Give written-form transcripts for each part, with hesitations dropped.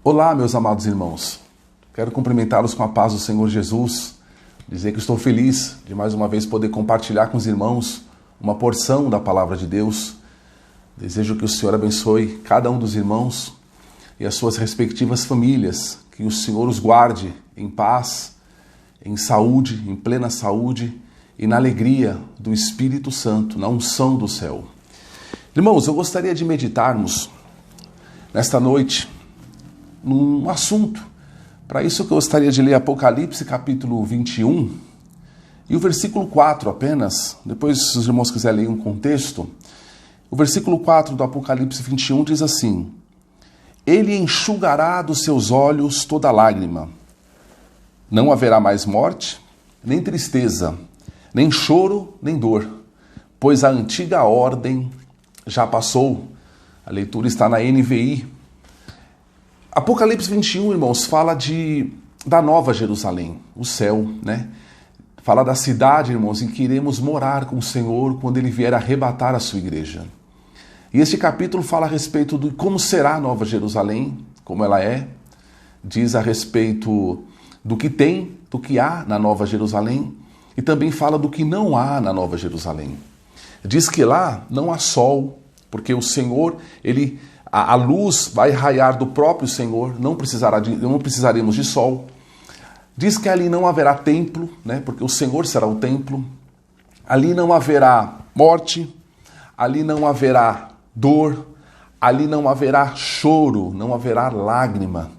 Olá, meus amados irmãos. Quero cumprimentá-los com a paz do Senhor Jesus, dizer que estou feliz de mais uma vez poder compartilhar com os irmãos uma porção da palavra de Deus. Desejo que o Senhor abençoe cada um dos irmãos e as suas respectivas famílias, que o Senhor os guarde em paz, em saúde, em plena saúde e na alegria do Espírito Santo, na unção do céu. Irmãos, eu gostaria de meditarmos nesta noite num assunto. Para isso eu gostaria de ler Apocalipse capítulo 21 e o versículo 4 apenas. Depois, se os irmãos quiserem ler um contexto, o versículo 4 do Apocalipse 21 diz assim: Ele enxugará dos seus olhos toda lágrima. Não haverá mais morte, nem tristeza, nem choro, nem dor, pois a antiga ordem já passou. A leitura está na NVI. Apocalipse 21, irmãos, fala da Nova Jerusalém, o céu, né? Fala da cidade, irmãos, em que iremos morar com o Senhor quando Ele vier arrebatar a sua igreja. E este capítulo fala a respeito de como será a Nova Jerusalém, como ela é. Diz a respeito do que tem, do que há na Nova Jerusalém. E também fala do que não há na Nova Jerusalém. Diz que lá não há sol, porque o Senhor, a luz vai raiar do próprio Senhor, não precisaremos de sol. Diz que ali não haverá templo, né, porque o Senhor será o templo. Ali não haverá morte, ali não haverá dor, ali não haverá choro, não haverá lágrima.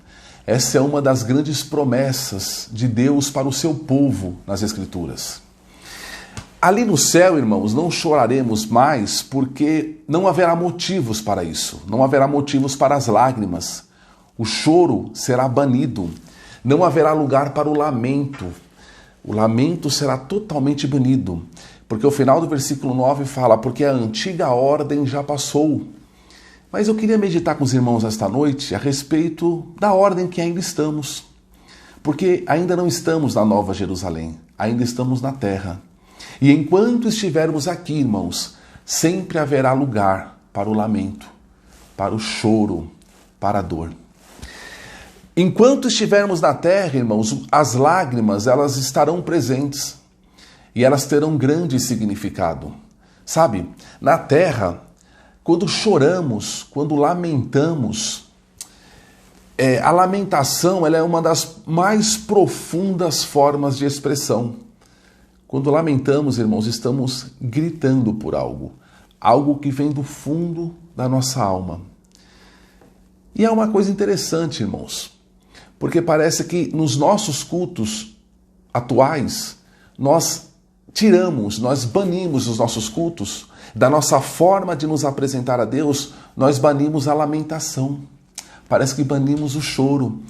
Essa é uma das grandes promessas de Deus para o seu povo nas Escrituras. Ali no céu, irmãos, não choraremos mais porque não haverá motivos para isso. Não haverá motivos para as lágrimas. O choro será banido. Não haverá lugar para o lamento. O lamento será totalmente banido. Porque o final do versículo 9 fala: porque a antiga ordem já passou. Mas eu queria meditar com os irmãos esta noite a respeito da ordem que ainda estamos. Porque ainda não estamos na Nova Jerusalém. Ainda estamos na terra. E enquanto estivermos aqui, irmãos, sempre haverá lugar para o lamento, para o choro, para a dor. Enquanto estivermos na terra, irmãos, as lágrimas, elas estarão presentes e elas terão grande significado. Sabe, na terra, quando choramos, quando lamentamos, a lamentação ela é uma das mais profundas formas de expressão. Quando lamentamos, irmãos, estamos gritando por algo que vem do fundo da nossa alma. E é uma coisa interessante, irmãos, porque parece que nos nossos cultos atuais, nós banimos os nossos cultos, da nossa forma de nos apresentar a Deus, nós banimos a lamentação. Parece que banimos o choro.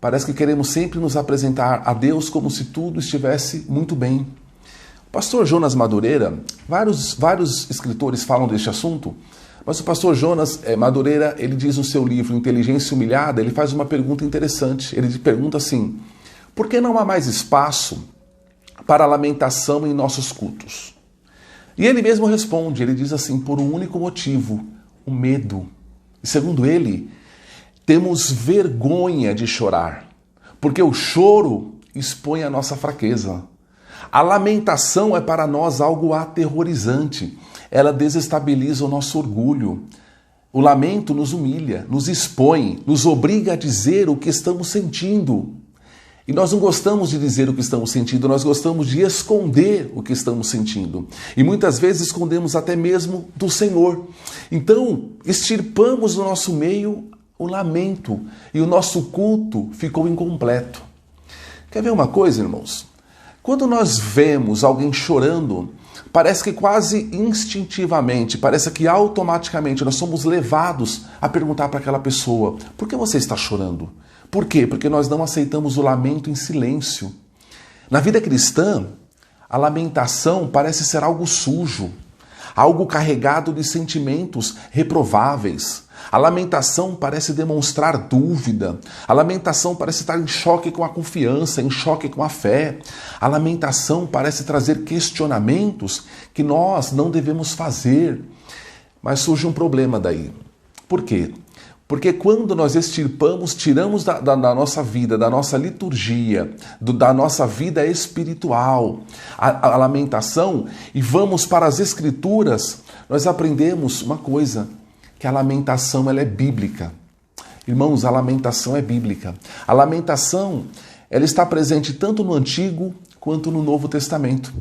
Parece que queremos sempre nos apresentar a Deus como se tudo estivesse muito bem. Pastor Jonas Madureira, vários escritores falam deste assunto, mas o pastor Jonas Madureira, ele diz no seu livro Inteligência Humilhada, ele faz uma pergunta interessante. Ele pergunta assim: por que não há mais espaço para a lamentação em nossos cultos? E ele mesmo responde, ele diz assim: por um único motivo, o medo. E segundo ele, temos vergonha de chorar, porque o choro expõe a nossa fraqueza. A lamentação é para nós algo aterrorizante. Ela desestabiliza o nosso orgulho. O lamento nos humilha, nos expõe, nos obriga a dizer o que estamos sentindo. E nós não gostamos de dizer o que estamos sentindo, nós gostamos de esconder o que estamos sentindo. E muitas vezes escondemos até mesmo do Senhor. Então, extirpamos do nosso meio o lamento e o nosso culto ficou incompleto. Quer ver uma coisa, irmãos? Quando nós vemos alguém chorando, parece que quase instintivamente, parece que automaticamente nós somos levados a perguntar para aquela pessoa: por que você está chorando? Por quê? Porque nós não aceitamos o lamento em silêncio. Na vida cristã, a lamentação parece ser algo sujo, algo carregado de sentimentos reprováveis. A lamentação parece demonstrar dúvida. A lamentação parece estar em choque com a confiança, em choque com a fé. A lamentação parece trazer questionamentos que nós não devemos fazer. Mas surge um problema daí. Por quê? Porque quando nós extirpamos, tiramos da nossa vida, da nossa liturgia, da nossa vida espiritual, a lamentação, e vamos para as Escrituras, nós aprendemos uma coisa, que a lamentação ela é bíblica. Irmãos, a lamentação é bíblica. A lamentação, ela está presente tanto no Antigo quanto no Novo Testamento.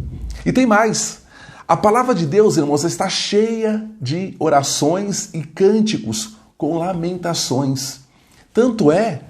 E tem mais. A palavra de Deus, irmãos, está cheia de orações e cânticos com lamentações. Tanto é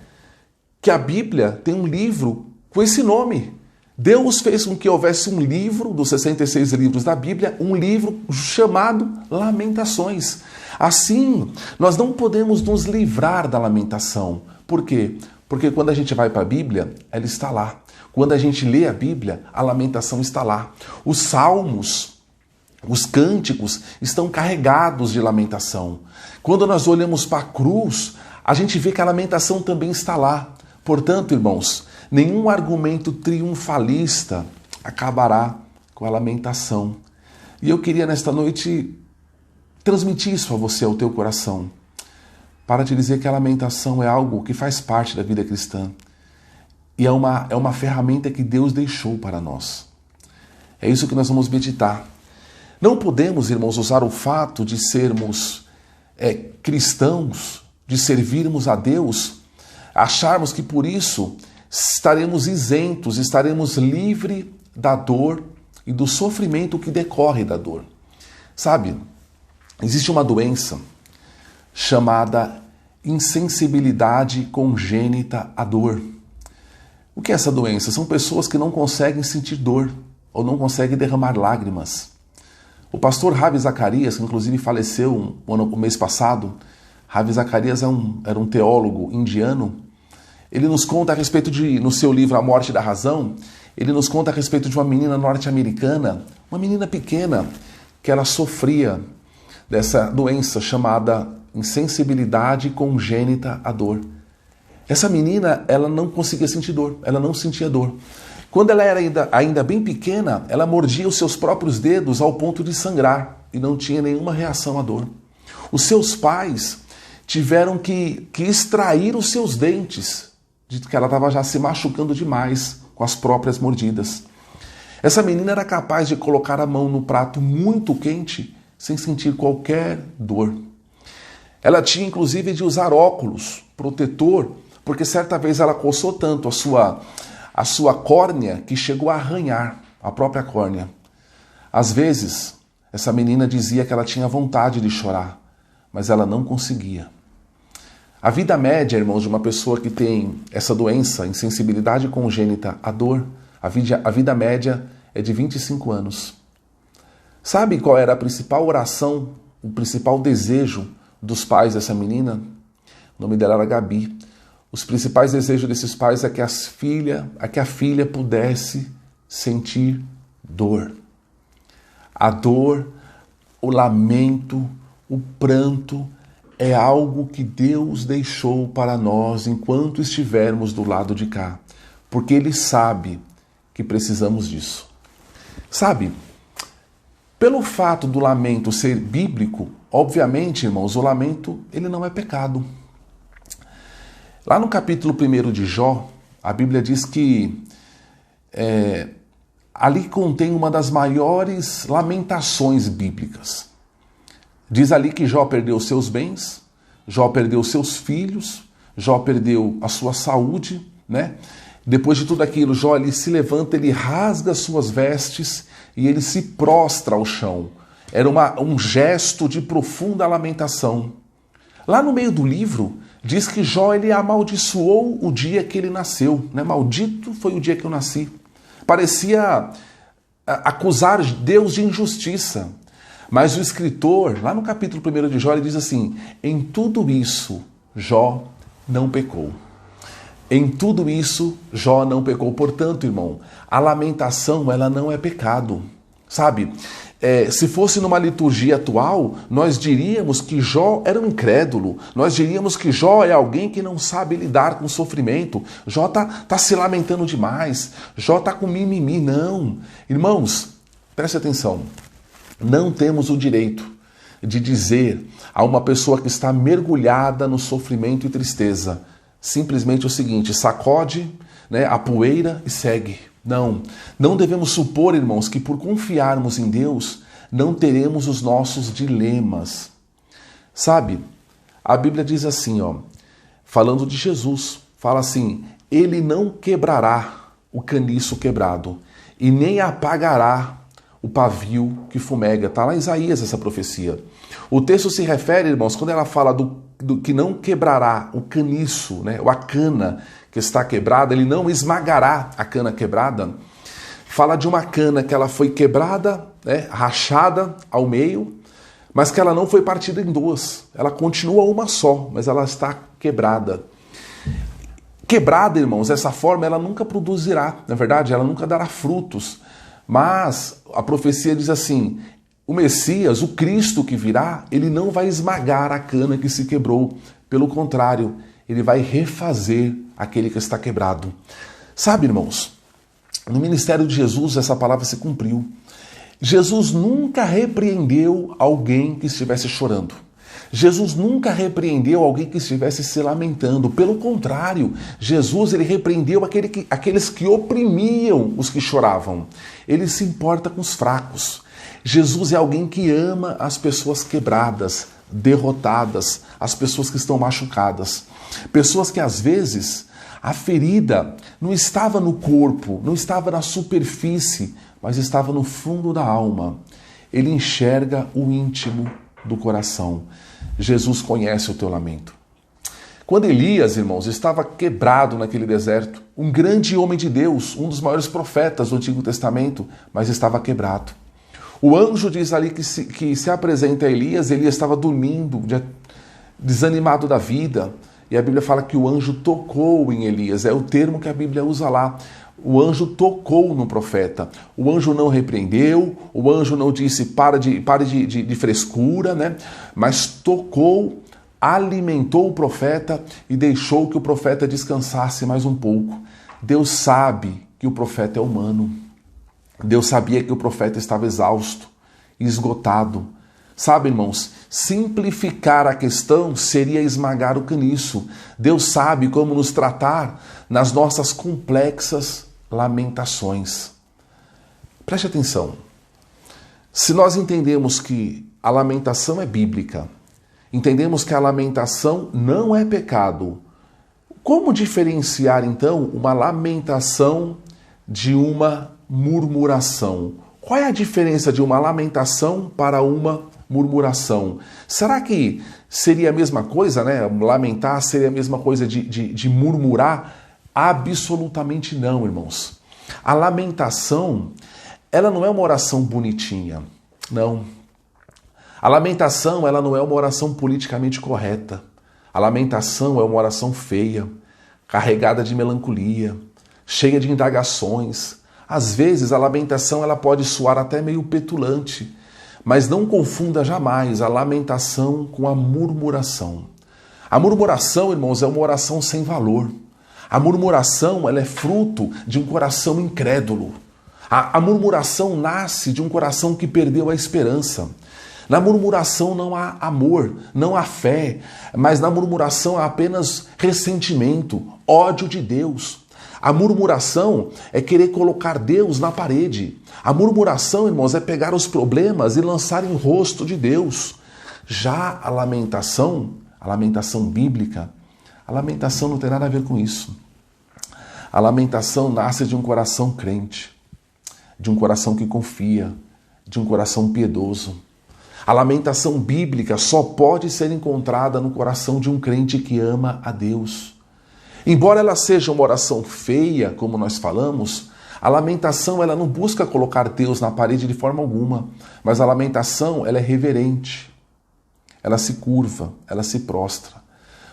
que a Bíblia tem um livro com esse nome. Deus fez com que houvesse um livro, dos 66 livros da Bíblia, um livro chamado Lamentações. Assim, nós não podemos nos livrar da lamentação. Por quê? Porque quando a gente vai para a Bíblia, ela está lá. Quando a gente lê a Bíblia, a lamentação está lá. Os salmos, os cânticos estão carregados de lamentação. Quando nós olhamos para a cruz, a gente vê que a lamentação também está lá. Portanto, irmãos, nenhum argumento triunfalista acabará com a lamentação. E eu queria nesta noite transmitir isso a você, ao teu coração, para te dizer que a lamentação é algo que faz parte da vida cristã. E é uma ferramenta que Deus deixou para nós. É isso que nós vamos meditar. Não podemos, irmãos, usar o fato de sermos cristãos, de servirmos a Deus, acharmos que por isso estaremos isentos, estaremos livres da dor e do sofrimento que decorre da dor. Sabe, existe uma doença chamada insensibilidade congênita à dor. O que é essa doença? São pessoas que não conseguem sentir dor ou não conseguem derramar lágrimas. O pastor Ravi Zacarias, que inclusive faleceu o mês passado, Ravi Zacarias era um teólogo indiano. Ele nos conta a respeito no seu livro A Morte da Razão, ele nos conta a respeito de uma menina norte-americana, uma menina pequena, que ela sofria dessa doença chamada insensibilidade congênita à dor. Essa menina, ela não conseguia sentir dor, ela não sentia dor. Quando ela era ainda bem pequena, ela mordia os seus próprios dedos ao ponto de sangrar e não tinha nenhuma reação à dor. Os seus pais tiveram que extrair os seus dentes, de que ela estava já se machucando demais com as próprias mordidas. Essa menina era capaz de colocar a mão no prato muito quente sem sentir qualquer dor. Ela tinha inclusive de usar óculos protetor, porque certa vez ela coçou tanto a sua córnea que chegou a arranhar a própria córnea. Às vezes, essa menina dizia que ela tinha vontade de chorar, mas ela não conseguia. A vida média, irmãos, de uma pessoa que tem essa doença, insensibilidade congênita à dor, a vida média é de 25 anos. Sabe qual era a principal oração, o principal desejo dos pais dessa menina? O nome dela era Gabi. Os principais desejos desses pais é que a filha pudesse sentir dor. A dor, o lamento, o pranto é algo que Deus deixou para nós enquanto estivermos do lado de cá, porque Ele sabe que precisamos disso. Sabe, pelo fato do lamento ser bíblico, obviamente, irmãos, o lamento ele não é pecado. Lá no capítulo 1 de Jó, a Bíblia diz que ali contém uma das maiores lamentações bíblicas. Diz ali que Jó perdeu seus bens, Jó perdeu seus filhos, Jó perdeu a sua saúde, né? Depois de tudo aquilo, Jó ele se levanta, ele rasga suas vestes e ele se prostra ao chão. Era um gesto de profunda lamentação. Lá no meio do livro, diz que Jó ele amaldiçoou o dia que ele nasceu, né? Maldito foi o dia que eu nasci. Parecia acusar Deus de injustiça. Mas o escritor, lá no capítulo 1 de Jó, ele diz assim: em tudo isso, Jó não pecou. Em tudo isso, Jó não pecou. Portanto, irmão, a lamentação ela não é pecado. Sabe, se fosse numa liturgia atual, nós diríamos que Jó era um incrédulo. Nós diríamos que Jó é alguém que não sabe lidar com o sofrimento. Jó tá se lamentando demais. Jó tá com mimimi. Não. Irmãos, preste atenção. Não temos o direito de dizer a uma pessoa que está mergulhada no sofrimento e tristeza simplesmente o seguinte: sacode, né, a poeira e segue. Não devemos supor, irmãos, que por confiarmos em Deus não teremos os nossos dilemas. Sabe, a Bíblia diz assim, falando de Jesus, fala assim: ele não quebrará o caniço quebrado e nem apagará o pavio que fumega. Está lá em Isaías essa profecia. O texto se refere, irmãos, quando ela fala do que não quebrará o caniço, né, ou a cana que está quebrada, ele não esmagará a cana quebrada. Fala de uma cana que ela foi quebrada, né, rachada ao meio, mas que ela não foi partida em duas. Ela continua uma só, mas ela está quebrada. Quebrada, irmãos, dessa forma ela nunca produzirá, na verdade, ela nunca dará frutos. Mas a profecia diz assim: o Messias, o Cristo que virá, ele não vai esmagar a cana que se quebrou. Pelo contrário, ele vai refazer aquele que está quebrado. Sabe, irmãos, no ministério de Jesus essa palavra se cumpriu. Jesus nunca repreendeu alguém que estivesse chorando. Jesus nunca repreendeu alguém que estivesse se lamentando. Pelo contrário, Jesus ele repreendeu aqueles que oprimiam os que choravam. Ele se importa com os fracos. Jesus é alguém que ama as pessoas quebradas, derrotadas, as pessoas que estão machucadas. Pessoas que às vezes a ferida não estava no corpo, não estava na superfície, mas estava no fundo da alma. Ele enxerga o íntimo do coração. Jesus conhece o teu lamento. Quando Elias, irmãos, estava quebrado naquele deserto, um grande homem de Deus, um dos maiores profetas do Antigo Testamento, mas estava quebrado. O anjo diz ali que se apresenta a Elias, Elias estava dormindo, desanimado da vida, e a Bíblia fala que o anjo tocou em Elias, é o termo que a Bíblia usa lá. O anjo tocou no profeta. O anjo não repreendeu, o anjo não disse pare de frescura, né? Mas tocou, alimentou o profeta e deixou que o profeta descansasse mais um pouco. Deus sabe que o profeta é humano. Deus sabia que o profeta estava exausto, esgotado. Sabe, irmãos, simplificar a questão seria esmagar o caniço. Deus sabe como nos tratar nas nossas complexas lamentações. Preste atenção. Se nós entendemos que a lamentação é bíblica, entendemos que a lamentação não é pecado, como diferenciar então uma lamentação de uma murmuração? Qual é a diferença de uma lamentação para uma murmuração? Será que seria a mesma coisa, né? Lamentar seria a mesma coisa de murmurar? Absolutamente não, irmãos. A lamentação, ela não é uma oração bonitinha, não. A lamentação, ela não é uma oração politicamente correta. A lamentação é uma oração feia, carregada de melancolia, cheia de indagações. Às vezes a lamentação ela pode soar até meio petulante, mas não confunda jamais a lamentação com a murmuração. A murmuração, irmãos, é uma oração sem valor. A murmuração ela é fruto de um coração incrédulo. A murmuração nasce de um coração que perdeu a esperança. Na murmuração não há amor, não há fé, mas na murmuração há apenas ressentimento, ódio de Deus. A murmuração é querer colocar Deus na parede. A murmuração, irmãos, é pegar os problemas e lançar em rosto de Deus. Já a lamentação bíblica, a lamentação não tem nada a ver com isso. A lamentação nasce de um coração crente, de um coração que confia, de um coração piedoso. A lamentação bíblica só pode ser encontrada no coração de um crente que ama a Deus. Embora ela seja uma oração feia, como nós falamos, a lamentação ela não busca colocar Deus na parede de forma alguma, mas a lamentação ela é reverente, ela se curva, ela se prostra.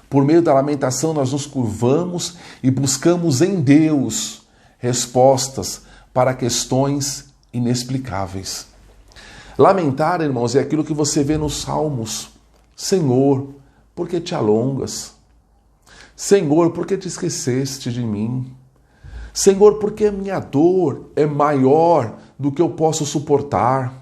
Por meio da lamentação nós nos curvamos e buscamos em Deus respostas para questões inexplicáveis. Lamentar, irmãos, é aquilo que você vê nos Salmos. Senhor, por que te alongas? Senhor, por que te esqueceste de mim? Senhor, por que a minha dor é maior do que eu posso suportar?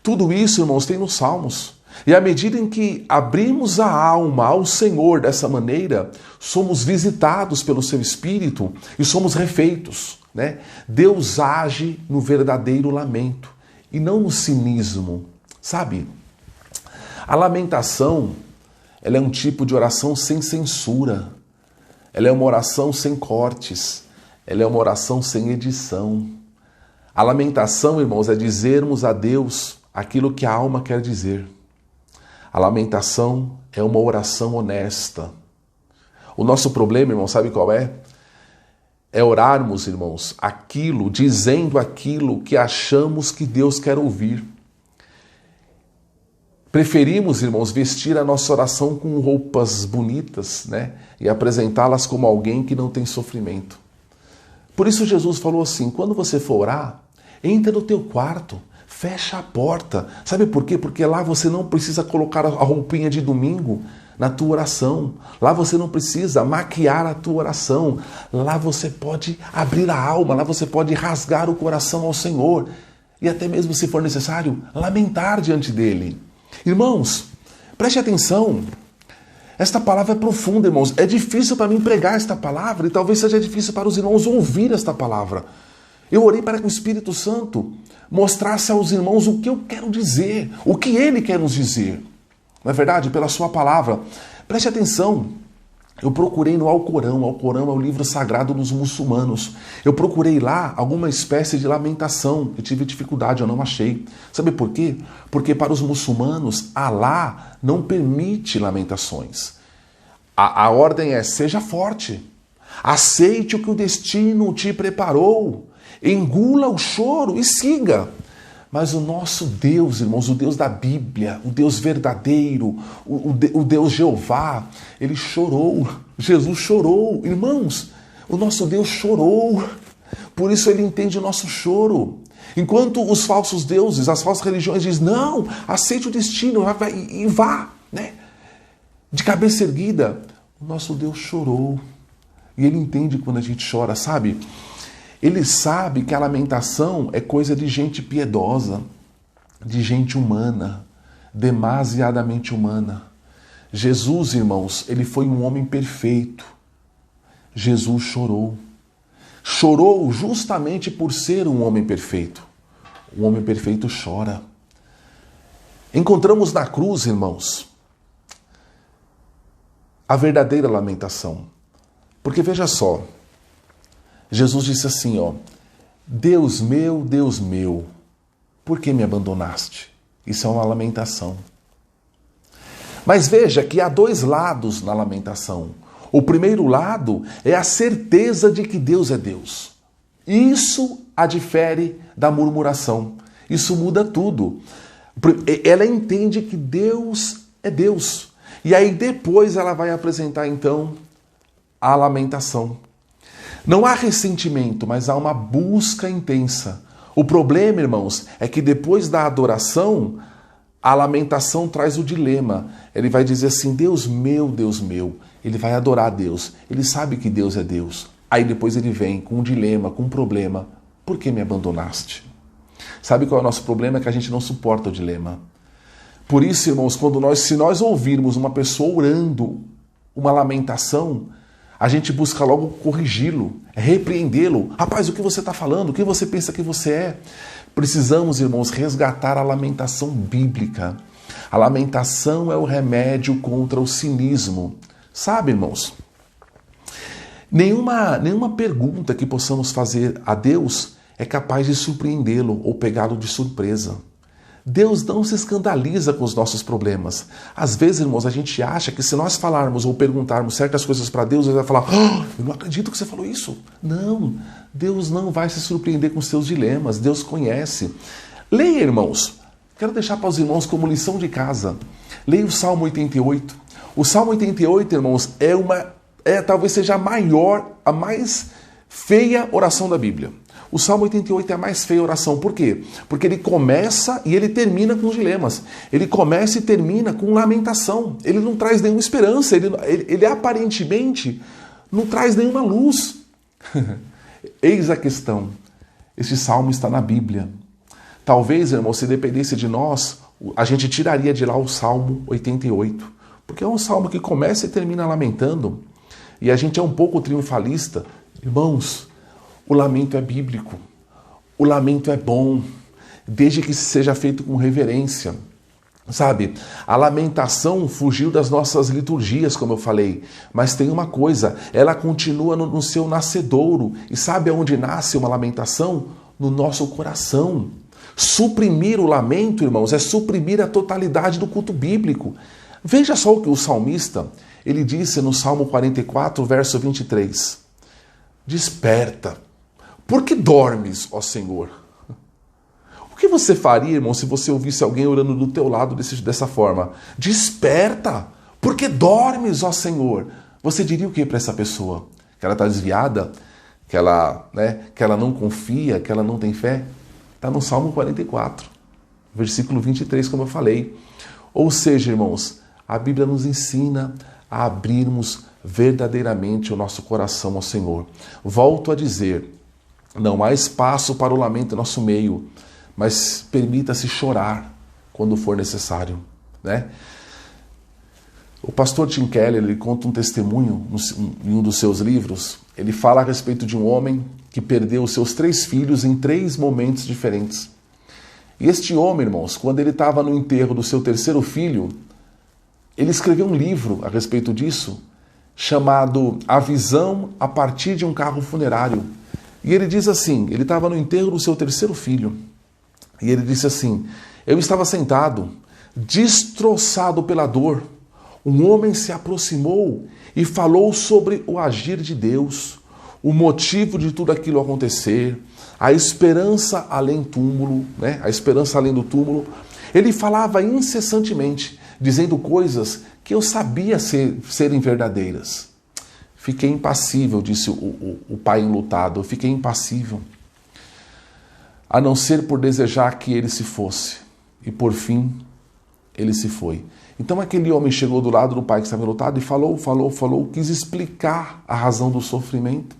Tudo isso, irmãos, tem nos Salmos. E à medida em que abrimos a alma ao Senhor dessa maneira, somos visitados pelo seu Espírito e somos refeitos, né? Deus age no verdadeiro lamento e não no cinismo, sabe? A lamentação, ela é um tipo de oração sem censura. Ela é uma oração sem cortes. Ela é uma oração sem edição. A lamentação, irmãos, é dizermos a Deus aquilo que a alma quer dizer. A lamentação é uma oração honesta. O nosso problema, irmão, sabe qual é? É orarmos, irmãos, dizendo aquilo que achamos que Deus quer ouvir. Preferimos, irmãos, vestir a nossa oração com roupas bonitas, né? E apresentá-las como alguém que não tem sofrimento. Por isso Jesus falou assim, quando você for orar, entra no teu quarto, fecha a porta. Sabe por quê? Porque lá você não precisa colocar a roupinha de domingo na tua oração. Lá você não precisa maquiar a tua oração. Lá você pode abrir a alma, lá você pode rasgar o coração ao Senhor. E até mesmo, se for necessário, lamentar diante dele. Irmãos, preste atenção. Esta palavra é profunda, irmãos. É difícil para mim pregar esta palavra e talvez seja difícil para os irmãos ouvir esta palavra. Eu orei para que o Espírito Santo mostrasse aos irmãos o que eu quero dizer, o que ele quer nos dizer. Não é verdade? Pela sua palavra. Preste atenção. Eu procurei no Alcorão. O Alcorão é o livro sagrado dos muçulmanos. Eu procurei lá alguma espécie de lamentação. Eu tive dificuldade, eu não achei. Sabe por quê? Porque para os muçulmanos, Alá não permite lamentações. A ordem é, seja forte. Aceite o que o destino te preparou. Engula o choro e siga. Mas o nosso Deus, irmãos, o Deus da Bíblia, o Deus verdadeiro, o Deus Jeová, ele chorou. Jesus chorou. Irmãos, o nosso Deus chorou. Por isso ele entende o nosso choro. Enquanto os falsos deuses, as falsas religiões dizem, não, aceite o destino e vá, né? De cabeça erguida, o nosso Deus chorou. E ele entende quando a gente chora, sabe? Ele sabe que a lamentação é coisa de gente piedosa, de gente humana, demasiadamente humana. Jesus, irmãos, ele foi um homem perfeito. Jesus chorou. Chorou justamente por ser um homem perfeito. O homem perfeito chora. Encontramos na cruz, irmãos, a verdadeira lamentação. Porque veja só, Jesus disse assim, ó, Deus meu, por que me abandonaste? Isso é uma lamentação. Mas veja que há dois lados na lamentação. O primeiro lado é a certeza de que Deus é Deus. Isso a difere da murmuração. Isso muda tudo. Ela entende que Deus é Deus. E aí depois ela vai apresentar então a lamentação. Não há ressentimento, mas há uma busca intensa. O problema, irmãos, é que depois da adoração, a lamentação traz o dilema. Ele vai dizer assim, Deus meu. Ele vai adorar a Deus. Ele sabe que Deus é Deus. Aí depois ele vem com um dilema, com um problema. Por que me abandonaste? Sabe qual é o nosso problema? É que a gente não suporta o dilema. Por isso, irmãos, se nós ouvirmos uma pessoa orando uma lamentação, a gente busca logo corrigi-lo, repreendê-lo. Rapaz, o que você está falando? O que você pensa que você é? Precisamos, irmãos, resgatar a lamentação bíblica. A lamentação é o remédio contra o cinismo. Sabe, irmãos? Nenhuma pergunta que possamos fazer a Deus é capaz de surpreendê-lo ou pegá-lo de surpresa. Deus não se escandaliza com os nossos problemas. Às vezes, irmãos, a gente acha que se nós falarmos ou perguntarmos certas coisas para Deus, Ele vai falar, eu não acredito que você falou isso. Não, Deus não vai se surpreender com os seus dilemas. Deus conhece. Leia, irmãos. Quero deixar para os irmãos como lição de casa. Leia o Salmo 88. O Salmo 88, irmãos, talvez seja a mais feia oração da Bíblia. O Salmo 88 é a mais feia oração. Por quê? Porque ele começa e ele termina com dilemas. Ele começa e termina com lamentação. Ele não traz nenhuma esperança. Ele aparentemente não traz nenhuma luz. Eis a questão. Este salmo está na Bíblia. Talvez, irmão, se dependesse de nós, a gente tiraria de lá o Salmo 88, porque é um salmo que começa e termina lamentando, e a gente é um pouco triunfalista. Irmãos, o lamento é bíblico, o lamento é bom, desde que seja feito com reverência. Sabe, a lamentação fugiu das nossas liturgias, como eu falei, mas tem uma coisa, ela continua no seu nascedouro. E sabe aonde nasce uma lamentação? No nosso coração. Suprimir o lamento, irmãos, é suprimir a totalidade do culto bíblico. Veja só o que o salmista, ele disse no Salmo 44, verso 23. Desperta, por que dormes, ó Senhor? O que você faria, irmão, se você ouvisse alguém orando do teu lado dessa forma? Desperta, porque dormes, ó Senhor. Você diria o que para essa pessoa? Que ela está desviada? Que ela não confia? Que ela não tem fé? Está no Salmo 44, versículo 23, como eu falei. Ou seja, irmãos, a Bíblia nos ensina a abrirmos verdadeiramente o nosso coração ao Senhor. Volto a dizer, não há espaço para o lamento em nosso meio, mas permita-se chorar quando for necessário, né? O pastor Tim Keller, ele conta um testemunho em um dos seus livros. Ele fala a respeito de um homem que perdeu os seus 3 filhos em 3 momentos diferentes. E este homem, irmãos, quando ele estava no enterro do seu 3º filho, ele escreveu um livro a respeito disso, chamado A Visão a partir de um carro funerário. E ele diz assim, ele estava no enterro do seu 3º filho, e ele disse assim, eu estava sentado, destroçado pela dor. Um homem se aproximou e falou sobre o agir de Deus, o motivo de tudo aquilo acontecer, a esperança além túmulo, né? A esperança além do túmulo. Ele falava incessantemente, dizendo coisas que eu sabia serem verdadeiras. Fiquei impassível, disse o pai enlutado, eu fiquei impassível, a não ser por desejar que ele se fosse. E por fim, ele se foi. Então aquele homem chegou do lado do pai que estava enlutado e falou, quis explicar a razão do sofrimento.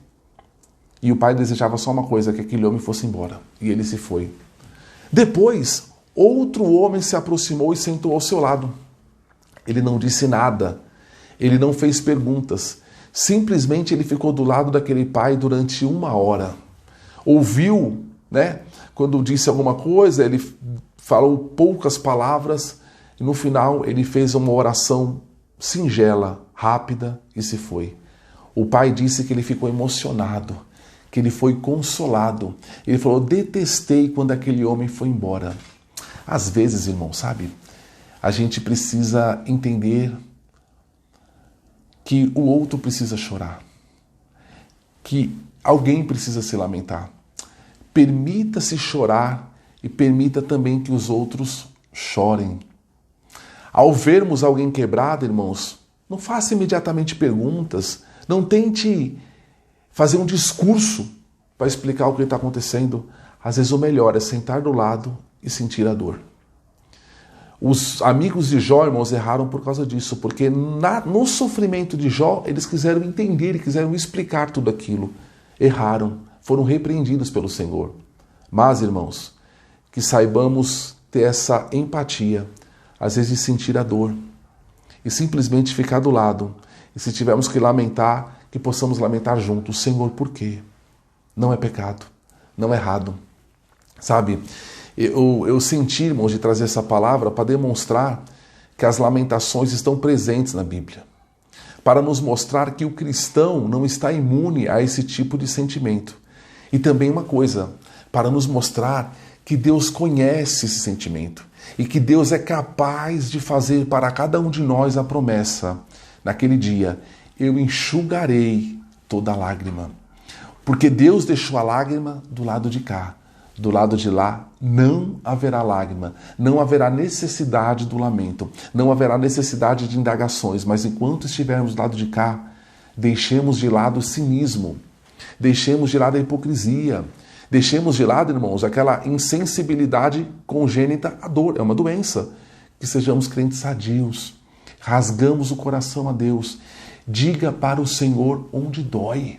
E o pai desejava só uma coisa, que aquele homem fosse embora. E ele se foi. Depois, outro homem se aproximou e sentou ao seu lado. Ele não disse nada, ele não fez perguntas. Simplesmente ele ficou do lado daquele pai durante 1 hora. Ouviu, né? Quando disse alguma coisa, ele falou poucas palavras e no final ele fez uma oração singela, rápida e se foi. O pai disse que ele ficou emocionado, que ele foi consolado. Ele falou, detestei quando aquele homem foi embora. Às vezes, irmão, sabe, a gente precisa entender que o outro precisa chorar, que alguém precisa se lamentar. Permita-se chorar e permita também que os outros chorem. Ao vermos alguém quebrado, irmãos, não faça imediatamente perguntas, não tente fazer um discurso para explicar o que está acontecendo. Às vezes o melhor é sentar do lado e sentir a dor. Os amigos de Jó, irmãos, erraram por causa disso, porque no sofrimento de Jó, eles quiseram entender e quiseram explicar tudo aquilo. Erraram, foram repreendidos pelo Senhor. Mas, irmãos, que saibamos ter essa empatia, às vezes sentir a dor, e simplesmente ficar do lado. E se tivermos que lamentar, que possamos lamentar juntos. Senhor, por quê? Não é pecado, não é errado. Sabe, eu senti, irmãos, de trazer essa palavra para demonstrar que as lamentações estão presentes na Bíblia. Para nos mostrar que o cristão não está imune a esse tipo de sentimento. E também uma coisa, para nos mostrar que Deus conhece esse sentimento e que Deus é capaz de fazer para cada um de nós a promessa. Naquele dia, eu enxugarei toda lágrima. Porque Deus deixou a lágrima do lado de cá. Do lado de lá não haverá lágrima, não haverá necessidade do lamento, não haverá necessidade de indagações, mas enquanto estivermos do lado de cá, deixemos de lado o cinismo, deixemos de lado a hipocrisia, deixemos de lado, irmãos, aquela insensibilidade congênita à dor, é uma doença. Que sejamos crentes sadios, rasgamos o coração a Deus, diga para o Senhor onde dói,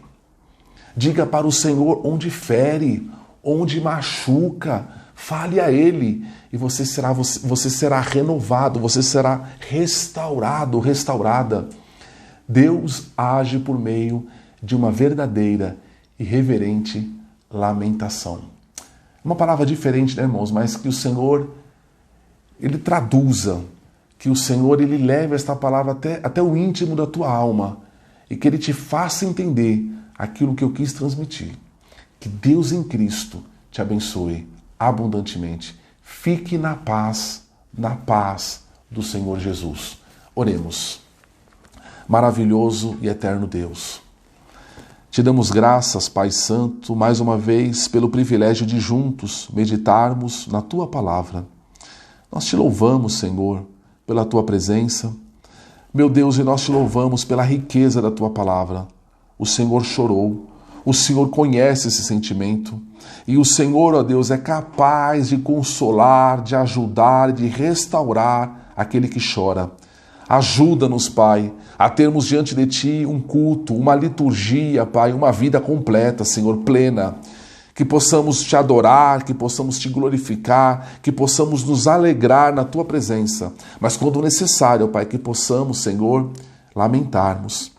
diga para o Senhor onde fere, onde machuca, Fale a Ele e você será renovado, você será restaurado, restaurada. Deus age por meio de uma verdadeira e reverente lamentação. Uma palavra diferente, né, irmãos? Mas que o Senhor, Ele traduza, que o Senhor, Ele leve esta palavra até o íntimo da tua alma e que Ele te faça entender aquilo que eu quis transmitir. Que Deus em Cristo te abençoe abundantemente. Fique na paz do Senhor Jesus. Oremos. Maravilhoso e eterno Deus, te damos graças, Pai Santo, mais uma vez pelo privilégio de juntos meditarmos na Tua Palavra. Nós te louvamos, Senhor, pela Tua presença. Meu Deus, e nós te louvamos pela riqueza da Tua Palavra. O Senhor chorou, o Senhor conhece esse sentimento e o Senhor, ó Deus, é capaz de consolar, de ajudar, de restaurar aquele que chora. Ajuda-nos, Pai, a termos diante de Ti um culto, uma liturgia, Pai, uma vida completa, Senhor, plena. Que possamos Te adorar, que possamos Te glorificar, que possamos nos alegrar na Tua presença. Mas quando necessário, Pai, que possamos, Senhor, lamentarmos.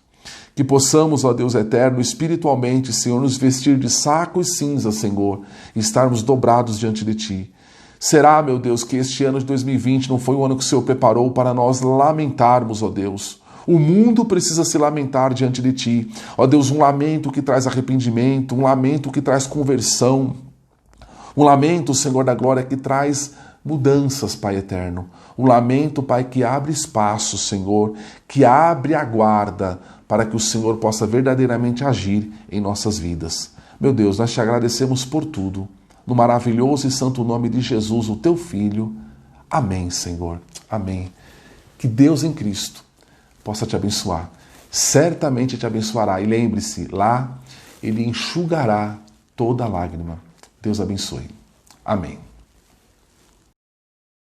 Que possamos, ó Deus eterno, espiritualmente, Senhor, nos vestir de saco e cinza, Senhor, e estarmos dobrados diante de Ti. Será, meu Deus, que este ano de 2020 não foi o ano que o Senhor preparou para nós lamentarmos, ó Deus. O mundo precisa se lamentar diante de Ti. Ó Deus, um lamento que traz arrependimento, um lamento que traz conversão, um lamento, Senhor da glória, que traz mudanças, Pai eterno. Um lamento, Pai, que abre espaço, Senhor, que abre a guarda para que o Senhor possa verdadeiramente agir em nossas vidas. Meu Deus, nós Te agradecemos por tudo. No maravilhoso e santo nome de Jesus, o Teu Filho. Amém, Senhor. Amém. Que Deus em Cristo possa te abençoar. Certamente te abençoará. E lembre-se, lá Ele enxugará toda lágrima. Deus abençoe. Amém.